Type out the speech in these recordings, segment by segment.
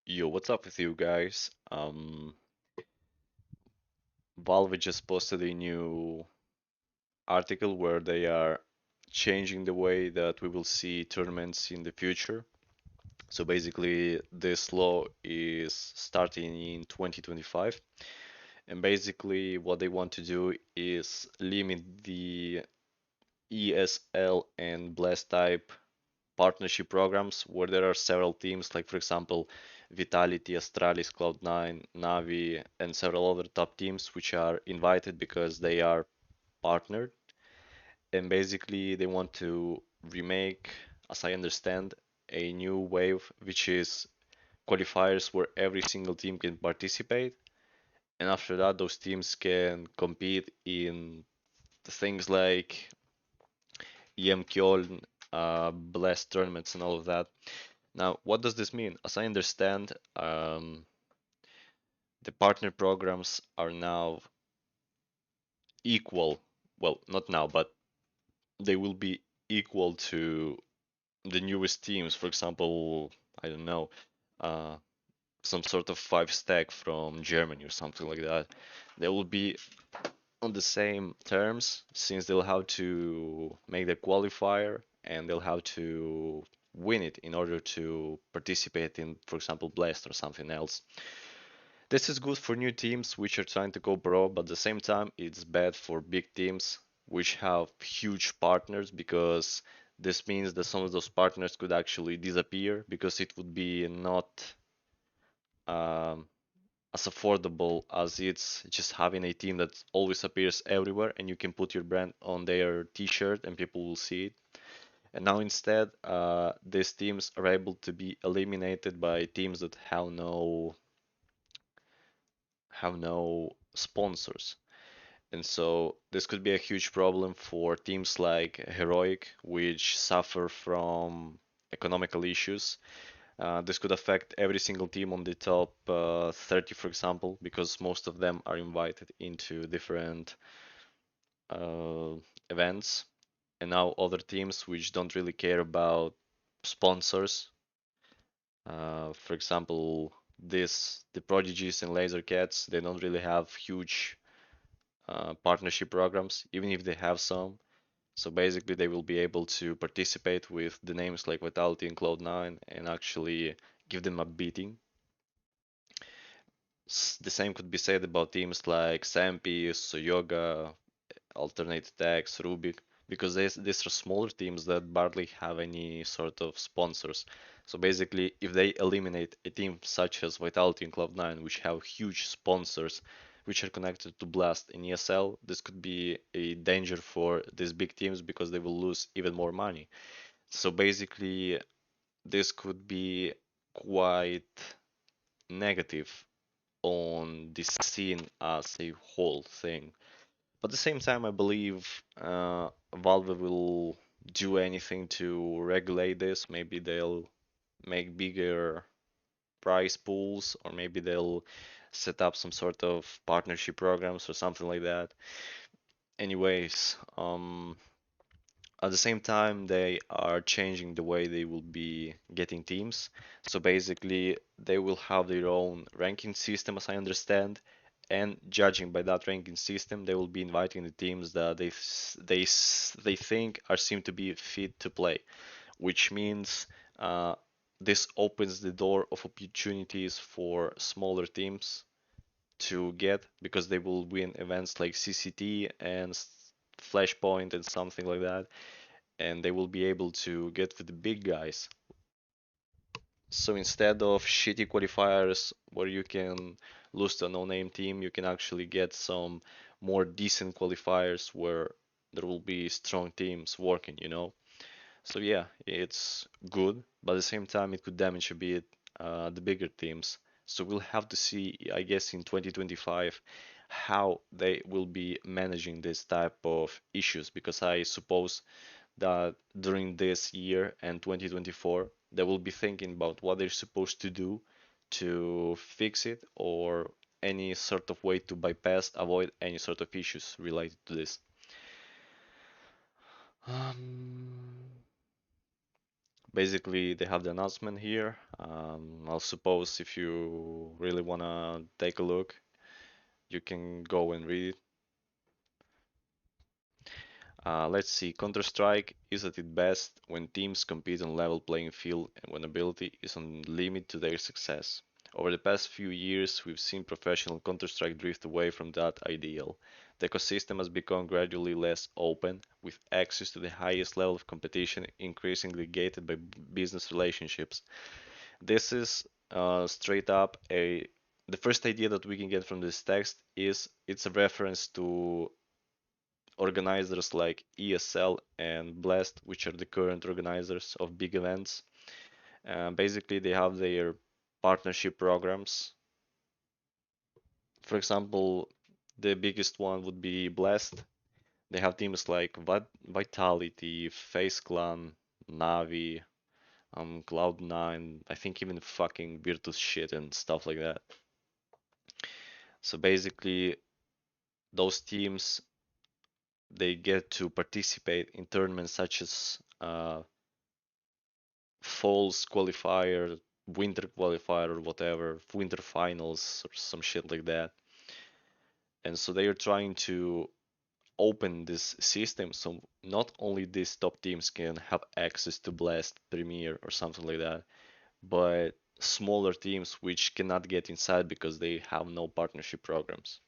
Yo, what's up with you guys? Valve just posted a new article where they are changing the way that we will see tournaments in the future. So basically, this law is starting in 2025, and basically what they want to do is limit the ESL and Blast type partnership programs where there are several teams, like for example, Vitality, Astralis, Cloud9, Navi, and several other top teams which are invited because they are partnered. And basically, they want to remake, as I understand, a new wave which is qualifiers where every single team can participate. And after that, those teams can compete in things like EM Köln, Blast tournaments, and all of that. Now, what does this mean? As I understand, the partner programs are now equal. Well, not now, but they will be equal to the newest teams. For example, I don't know, uh, some sort of five stack from Germany or something like that. They will be on the same terms since they'll have to make the qualifier and they'll have to win it in order to participate in, for example, Blast or something else. This is good for new teams which are trying to go pro, but at the same time, it's bad for big teams which have huge partners because this means that some of those partners could actually disappear because it would be not um, as affordable as it's just having a team that always appears everywhere and you can put your brand on their t-shirt and people will see it. And now instead, these teams are able to be eliminated by teams that have no sponsors. And so this could be a huge problem for teams like Heroic, which suffer from economical issues. This could affect every single team on the top 30, for example, because most of them are invited into different uh, events. And now other teams which don't really care about sponsors, for example, the Prodigies and Laser Cats, they don't really have huge partnership programs, even if they have some. So basically, they will be able to participate with the names like Vitality and Cloud9 and actually give them a beating. The same could be said about teams like Sampi, Soyoga, Alternate Attacks, Rubik, because these are smaller teams that barely have any sort of sponsors. So basically, if they eliminate a team such as Vitality and Cloud9, which have huge sponsors, which are connected to Blast in ESL, this could be a danger for these big teams because they will lose even more money. So basically, this could be quite negative on the scene as a whole thing. But at the same time, I believe Valve will do anything to regulate this. Maybe they'll make bigger prize pools, or maybe they'll set up some sort of partnership programs or something like that. Anyways, at the same time, they are changing the way they will be getting teams. So basically, they will have their own ranking system, as I understand, and judging by that ranking system, they will be inviting the teams that they think are seem to be fit to play, which means this opens the door of opportunities for smaller teams to get because they will win events like CCT and Flashpoint and something like that, and they will be able to get with the big guys. So instead of shitty qualifiers where you can lose to a no-name team, you can actually get some more decent qualifiers where there will be strong teams working. So yeah, it's good, but at the same time it could damage a bit the bigger teams. So we'll have to see, I guess, in 2025 how they will be managing this type of issues because I suppose that during this year and 2024 they will be thinking about what they're supposed to do to fix it or any sort of way to bypass, avoid any sort of issues related to this. Um, Basically, they have the announcement here. I'll suppose if you really wanna take a look, you can go and read it. Let's see. Counter-Strike is at its best when teams compete on level playing field and when ability is on limit to their success. Over the past few years, we've seen professional Counter-Strike drift away from that ideal. The ecosystem has become gradually less open, with access to the highest level of competition increasingly gated by business relationships. This is straight up a the first idea that we can get from this text is it's a reference to organizers like ESL and Blast, which are the current organizers of big events. Basically, they have their partnership programs. For example, the biggest one would be Blast. They have teams like Vitality, FaZe Clan, Navi, Cloud9, I think even fucking Virtus shit and stuff like that. So basically, those teams they get to participate in tournaments such as Falls qualifier, winter qualifier, or whatever, winter finals, or some shit like that. And so they are trying to open this system so not only these top teams can have access to Blast Premier or something like that, but smaller teams which cannot get inside because they have no partnership programs.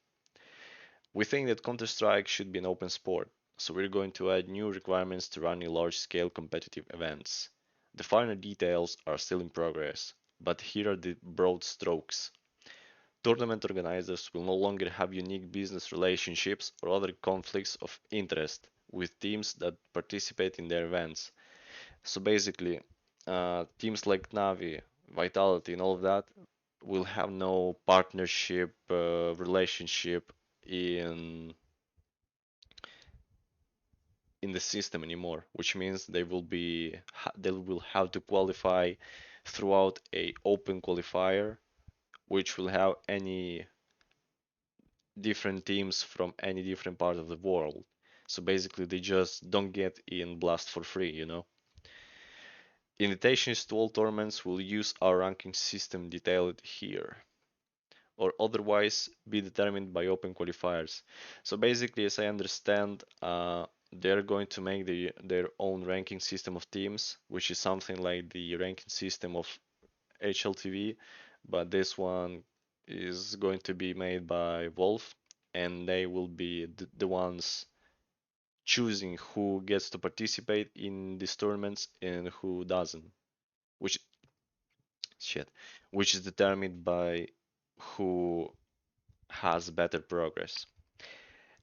We think that Counter-Strike should be an open sport, so we're going to add new requirements to running large-scale competitive events. The finer details are still in progress, but here are the broad strokes. Tournament organizers will no longer have unique business relationships or other conflicts of interest with teams that participate in their events. So basically, teams like Navi, Vitality, and all of that will have no partnership relationship in in the system anymore, which means they will have to qualify throughout a open qualifier, which will have any different teams from any different part of the world. So basically, they just don't get in Blast for free, you know. Invitations to all tournaments will use our ranking system detailed here, or otherwise be determined by open qualifiers. So basically, as I understand, they're going to make their own ranking system of teams, which is something like the ranking system of HLTV, but this one is going to be made by Wolf, and they will be the ones choosing who gets to participate in these tournaments and who doesn't, which shit, which is determined by who has better progress.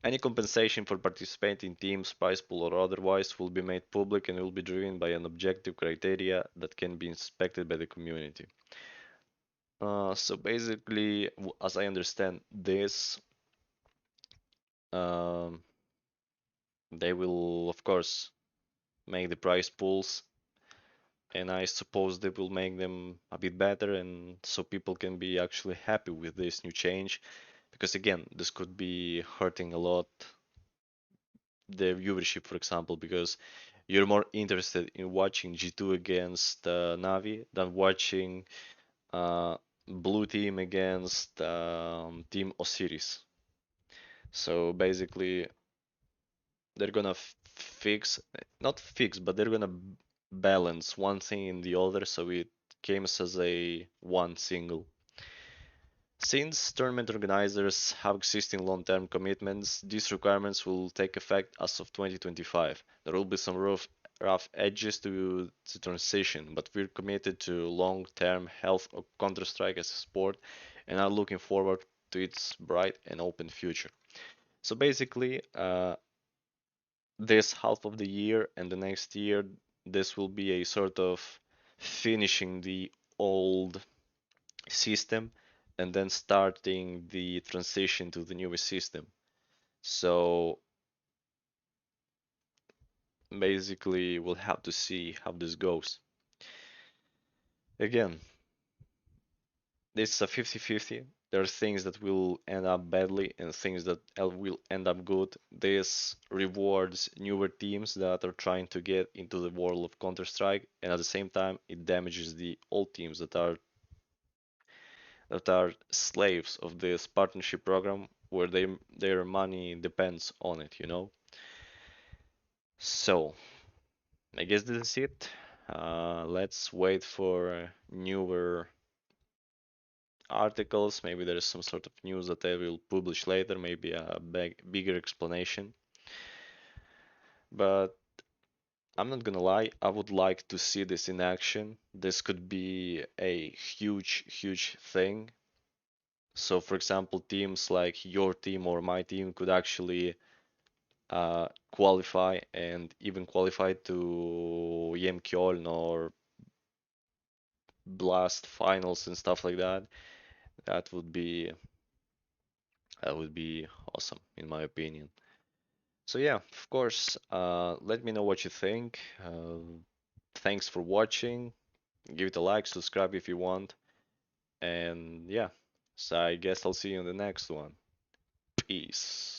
Any compensation for participating in teams, prize pool or otherwise will be made public and will be driven by an objective criteria that can be inspected by the community. So basically, as I understand this, um, they will of course make the prize pools, and I suppose they will make them a bit better, and so people can be actually happy with this new change. Because again, this could be hurting a lot the viewership, for example, because you're more interested in watching G2 against Navi than watching uh, Blue Team against Team Osiris. So basically, they're gonna fix, not fix, but they're gonna balance one thing in the other so it comes as a one single. Since tournament organizers have existing long-term commitments, these requirements will take effect as of 2025. There will be some rough edges to transition, but we're committed to long-term health of Counter-Strike as a sport and are looking forward to its bright and open future. So basically, this half of the year and the next year, this will be a sort of finishing the old system and then starting the transition to the newer system. So basically, we'll have to see how this goes. Again, this is a 50-50. There are things that will end up badly and things that will end up good. This rewards newer teams that are trying to get into the world of Counter-Strike, and at the same time, it damages the old teams that are slaves of this partnership program where their money depends on it, you know? So, I guess this is it. Let's wait for newer articles. Maybe there is some sort of news that I will publish later, maybe a bigger explanation. But I'm not gonna lie, I would like to see this in action. This could be a huge, huge thing. So, for example, teams like your team or my team could actually qualify and even qualify to EM Köln or Blast finals and stuff like that. That would be that would be awesome in my opinion. So yeah, of course, let me know what you think. Thanks for watching. Give it a like, subscribe if you want, and yeah. So I guess I'll see you in the next one. Peace.